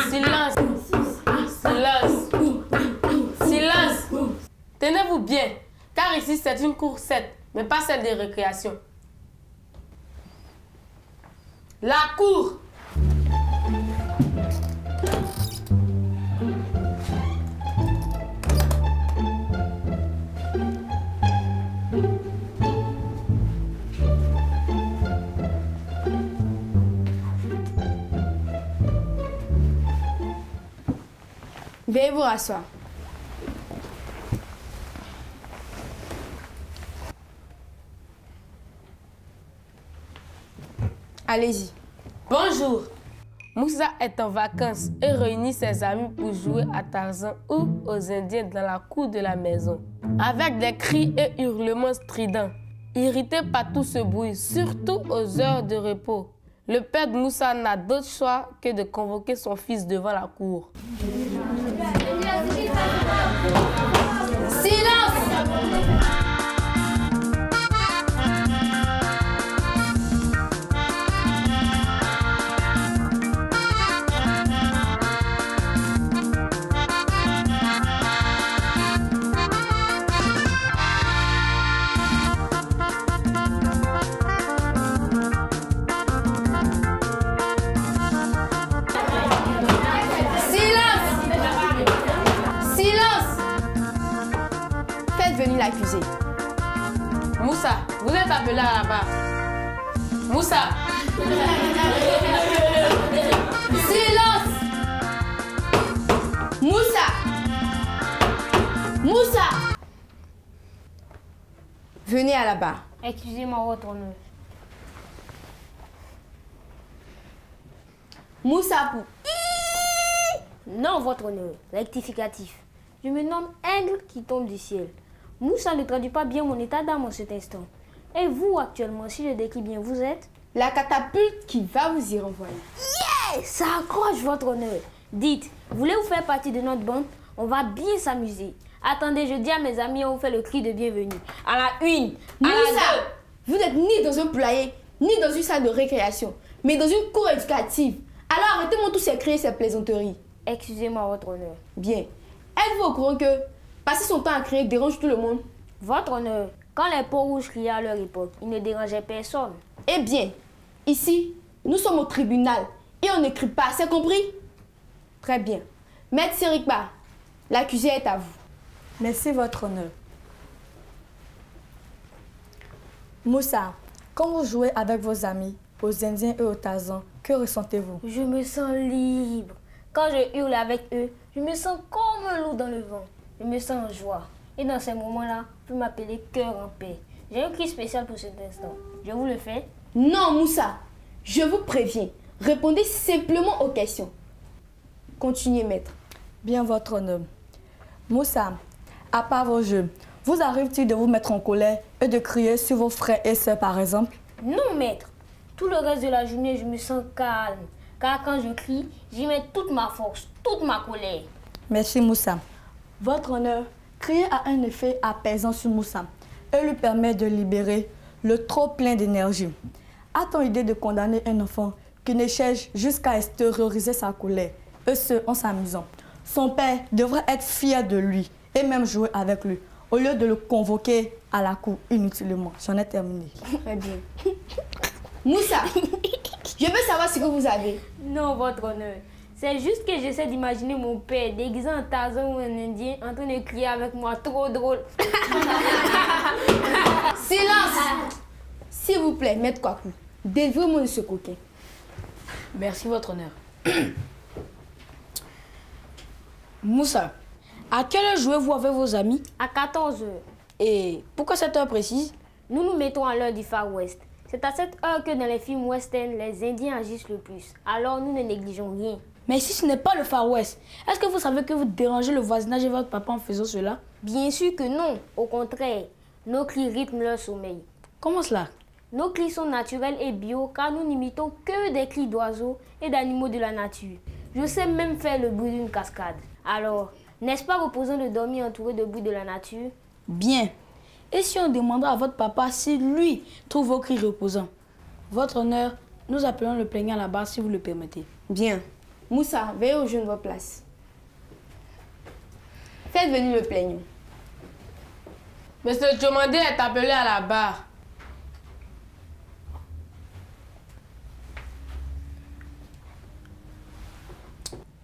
Silence. Silence. Silence. Tenez-vous bien, car ici c'est une cour 7, mais pas celle de récréation. La cour. Veuillez vous rasseoir. Allez-y. Bonjour. Moussa est en vacances et réunit ses amis pour jouer à Tarzan ou aux Indiens dans la cour de la maison. Avec des cris et hurlements stridents. Irrité par tout ce bruit, surtout aux heures de repos, le père de Moussa n'a d'autre choix que de convoquer son fils devant la cour. Silence! L'accusé. Moussa, vous êtes appelé à la barre. Moussa. Silence. Moussa. Moussa. Venez à la barre. Excusez-moi, votre honneur. Moussa pour... Non, votre honneur. Rectificatif. Je me nomme Aigle qui tombe du ciel. Moussa ne traduit pas bien mon état d'âme en cet instant. Et vous, actuellement, si je décris bien, vous êtes... La catapulte qui va vous y renvoyer. Yeah! Ça accroche, votre honneur. Dites, voulez-vous faire partie de notre bande? On va bien s'amuser. Attendez, je dis à mes amis, on fait le cri de bienvenue. À la une, à Moussa, la deux. vous n'êtes ni dans un poulailler, ni dans une salle de récréation, mais dans une cour éducative. Alors arrêtez-moi tous ces cris et ces plaisanteries. Excusez-moi, votre honneur. Bien. Êtes-vous au courant que passer son temps à crier dérange tout le monde? Votre honneur, quand les peaux rouges criaient à leur époque, ils ne dérangeaient personne. Eh bien, ici, nous sommes au tribunal et on ne crie pas, c'est compris? Très bien. Maître Sirikba, l'accusé est à vous. Merci, votre honneur. Moussa, quand vous jouez avec vos amis, aux Indiens et aux Tarzans, que ressentez-vous? Je me sens libre. Quand je hurle avec eux, je me sens comme un loup dans le vent. Je me sens en joie. Et dans ces moments-là, vous m'appelez cœur en paix. J'ai un cri spécial pour cet instant. Je vous le fais? Non, Moussa, je vous préviens. Répondez simplement aux questions. Continuez, maître. Bien, votre honneur. Moussa, à part vos jeux, vous arrive-t-il de vous mettre en colère et de crier sur vos frères et sœurs, par exemple? Non, maître. Tout le reste de la journée, je me sens calme. Car quand je crie, j'y mets toute ma force, toute ma colère. Merci, Moussa. Votre honneur, crier a un effet apaisant sur Moussa et lui permet de libérer le trop plein d'énergie. A-t-on idée de condamner un enfant qui ne cherche jusqu'à extérioriser sa colère, et ce, en s'amusant? Son père devrait être fier de lui et même jouer avec lui, au lieu de le convoquer à la cour inutilement. J'en ai terminé. Très bien. Moussa, je veux savoir ce que vous avez. Non, votre honneur. C'est juste que j'essaie d'imaginer mon père déguisé en Tarzan ou un Indien en train de crier avec moi. Trop drôle. Silence! S'il vous plaît, maître Kwaku, délivrez-moi de ce coquin. Merci, votre honneur. Moussa, à quelle heure jouez-vous avec vos amis? À 14 h. Et pourquoi cette heure précise? Nous nous mettons à l'heure du Far West. C'est à cette heure que dans les films western, les Indiens agissent le plus. Alors nous ne négligeons rien. Mais si ce n'est pas le Far West, est-ce que vous savez que vous dérangez le voisinage et votre papa en faisant cela? Bien sûr que non. Au contraire, nos cris rythment leur sommeil. Comment cela? Nos cris sont naturels et bio car nous n'imitons que des cris d'oiseaux et d'animaux de la nature. Je sais même faire le bruit d'une cascade. Alors, n'est-ce pas reposant de dormir entouré de bruit de la nature? Bien. Et si on demandera à votre papa si lui trouve vos cris reposants? Votre honneur, nous appelons le plaignant là-bas si vous le permettez. Bien. Moussa, veuillez rejoindre vos places. Faites venir le plaignant. Monsieur Diomandé est appelé à la barre.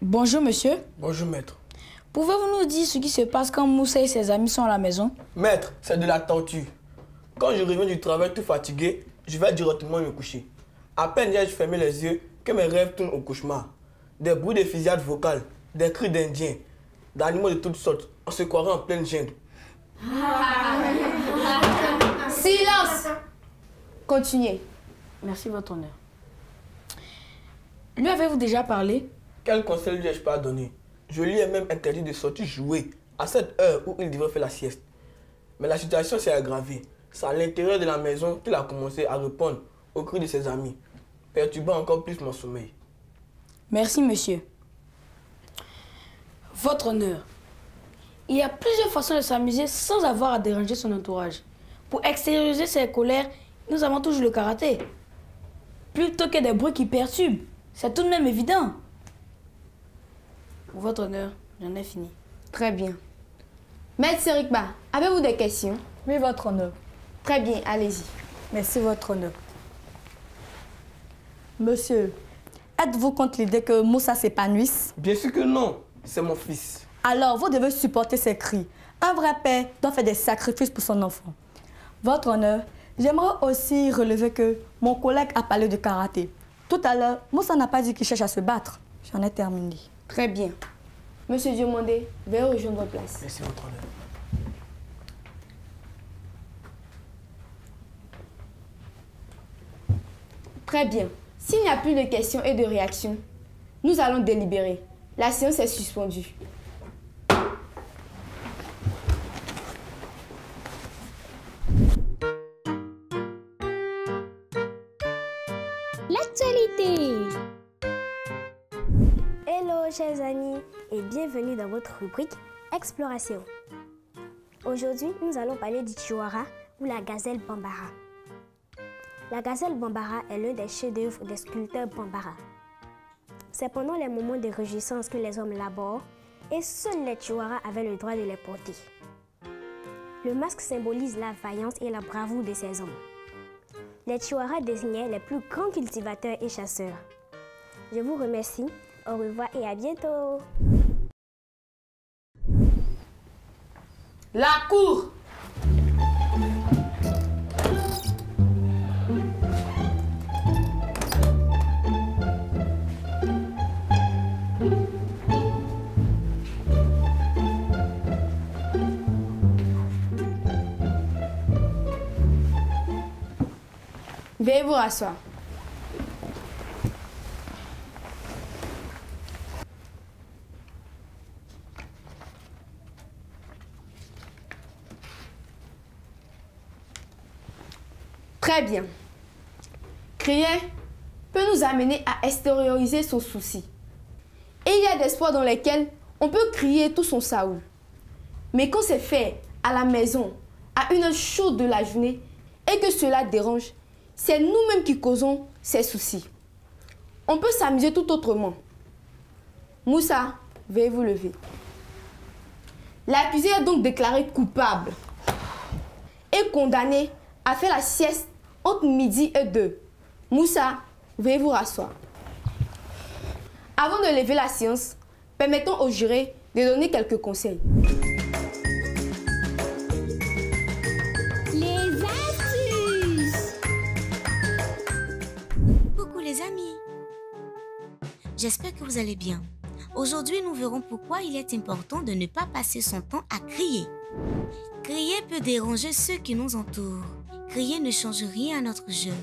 Bonjour, monsieur. Bonjour, maître. Pouvez-vous nous dire ce qui se passe quand Moussa et ses amis sont à la maison? Maître, c'est de la torture. Quand je reviens du travail tout fatigué, je vais directement me coucher. À peine j'ai fermé les yeux que mes rêves tournent au cauchemar. Des bruits de fusillades vocales, des cris d'indiens, d'animaux de toutes sortes. On se croirait en pleine jungle. Silence! Continuez. Merci, votre honneur. Lui avez-vous déjà parlé? Quel conseil lui ai-je pas donné? Je lui ai même interdit de sortir jouer à cette heure où il devrait faire la sieste. Mais la situation s'est aggravée. C'est à l'intérieur de la maison qu'il a commencé à répondre aux cris de ses amis, perturbant encore plus mon sommeil. Merci, monsieur. Votre honneur, il y a plusieurs façons de s'amuser sans avoir à déranger son entourage. Pour extérioriser ses colères, nous avons toujours le karaté. Plutôt que des bruits qui perturbent. C'est tout de même évident. Votre honneur, j'en ai fini. Très bien. Maître Serikba, avez-vous des questions? Oui, votre honneur. Très bien, allez-y. Merci, votre honneur. Monsieur, êtes-vous contre l'idée que Moussa s'épanouisse? Bien sûr que non, c'est mon fils. Alors, vous devez supporter ses cris. Un vrai père doit faire des sacrifices pour son enfant. Votre honneur, j'aimerais aussi relever que mon collègue a parlé de karaté. Tout à l'heure, Moussa n'a pas dit qu'il cherche à se battre. J'en ai terminé. Très bien. Monsieur Diomandé, veuillez rejoindre vos places. Merci, votre honneur. Très bien. S'il n'y a plus de questions et de réactions, nous allons délibérer. La séance est suspendue. L'actualité. Hello chers amis et bienvenue dans votre rubrique Exploration. Aujourd'hui, nous allons parler du chihuahua ou la gazelle Bambara. La gazelle Bambara est l'un des chefs-d'œuvre des sculpteurs Bambara. C'est pendant les moments de réjouissance que les hommes laborent et seuls les chihuahuas avaient le droit de les porter. Le masque symbolise la vaillance et la bravoure de ces hommes. Les chihuahuas désignaient les plus grands cultivateurs et chasseurs. Je vous remercie, au revoir et à bientôt. La cour. Veuillez vous rasseoir. Très bien. Crier peut nous amener à extérioriser son souci. Et il y a des sports dans lesquels on peut crier tout son saoul. Mais quand c'est fait à la maison, à une heure chaude de la journée, et que cela dérange, c'est nous-mêmes qui causons ces soucis. On peut s'amuser tout autrement. Moussa, veuillez vous lever. L'accusé est donc déclaré coupable et condamné à faire la sieste entre midi et 2. Moussa, veuillez vous rasseoir. Avant de lever la séance, permettons au juré de donner quelques conseils. Les astuces. Coucou les amis. J'espère que vous allez bien. Aujourd'hui, nous verrons pourquoi il est important de ne pas passer son temps à crier. Crier peut déranger ceux qui nous entourent. Crier ne change rien à notre jeu.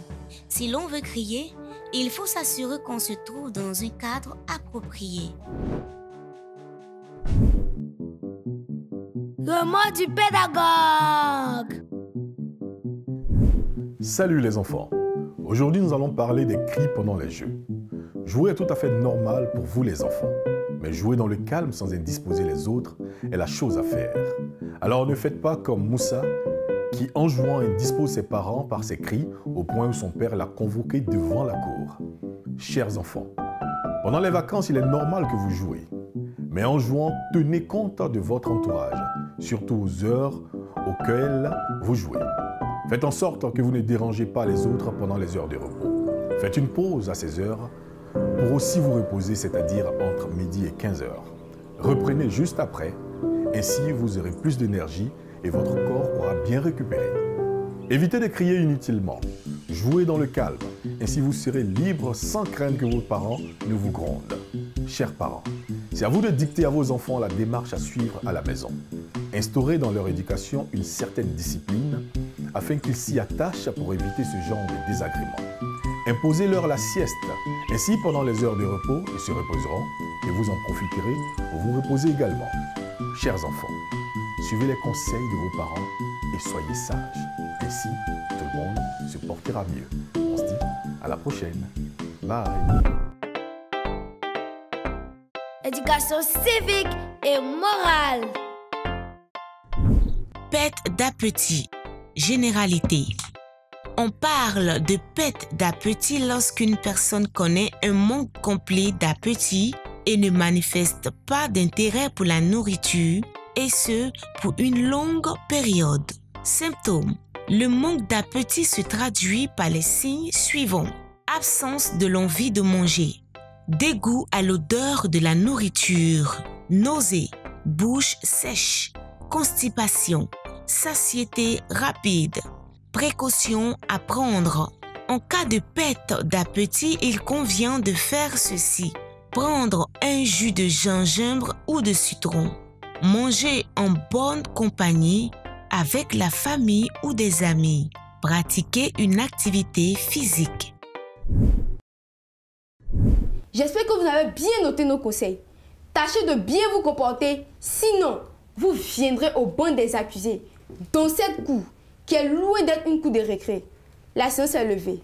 Si l'on veut crier, il faut s'assurer qu'on se trouve dans un cadre approprié. Le mot du pédagogue. Salut les enfants. Aujourd'hui, nous allons parler des cris pendant les jeux. Jouer est tout à fait normal pour vous les enfants. Mais jouer dans le calme sans indisposer les autres est la chose à faire. Alors ne faites pas comme Moussa qui, en jouant, indispose ses parents par ses cris au point où son père l'a convoqué devant la cour. Chers enfants, Pendant les vacances, il est normal que vous jouez. Mais en jouant, tenez compte de votre entourage, surtout aux heures auxquelles vous jouez. Faites en sorte que vous ne dérangez pas les autres pendant les heures de repos. Faites une pause à ces heures pour aussi vous reposer, c'est-à-dire entre midi et 15 heures. Reprenez juste après, ainsi vous aurez plus d'énergie et votre corps pourra bien récupérer. Évitez de crier inutilement. Jouez dans le calme, ainsi vous serez libre sans craindre que vos parents ne vous grondent. Chers parents, c'est à vous de dicter à vos enfants la démarche à suivre à la maison. Instaurez dans leur éducation une certaine discipline afin qu'ils s'y attachent pour éviter ce genre de désagréments. Imposez-leur la sieste. Ainsi, pendant les heures de repos, ils se reposeront et vous en profiterez pour vous reposer également. Chers enfants, suivez les conseils de vos parents et soyez sages. Ainsi, tout le monde se portera mieux. On se dit à la prochaine. Bye. Éducation civique et morale. Pète d'appétit. Généralité. On parle de pète d'appétit lorsqu'une personne connaît un manque complet d'appétit et ne manifeste pas d'intérêt pour la nourriture, et ce, pour une longue période. Symptômes. Le manque d'appétit se traduit par les signes suivants. Absence de l'envie de manger. Dégoût à l'odeur de la nourriture. Nausées. Bouche sèche. Constipation. Satiété rapide. Précautions à prendre. En cas de perte d'appétit, il convient de faire ceci. Prendre un jus de gingembre ou de citron. Manger en bonne compagnie avec la famille ou des amis. Pratiquer une activité physique. J'espère que vous avez bien noté nos conseils. Tâchez de bien vous comporter, sinon vous viendrez au banc des accusés dans cette cour qui est loin d'être une cour de récré. La séance est levée.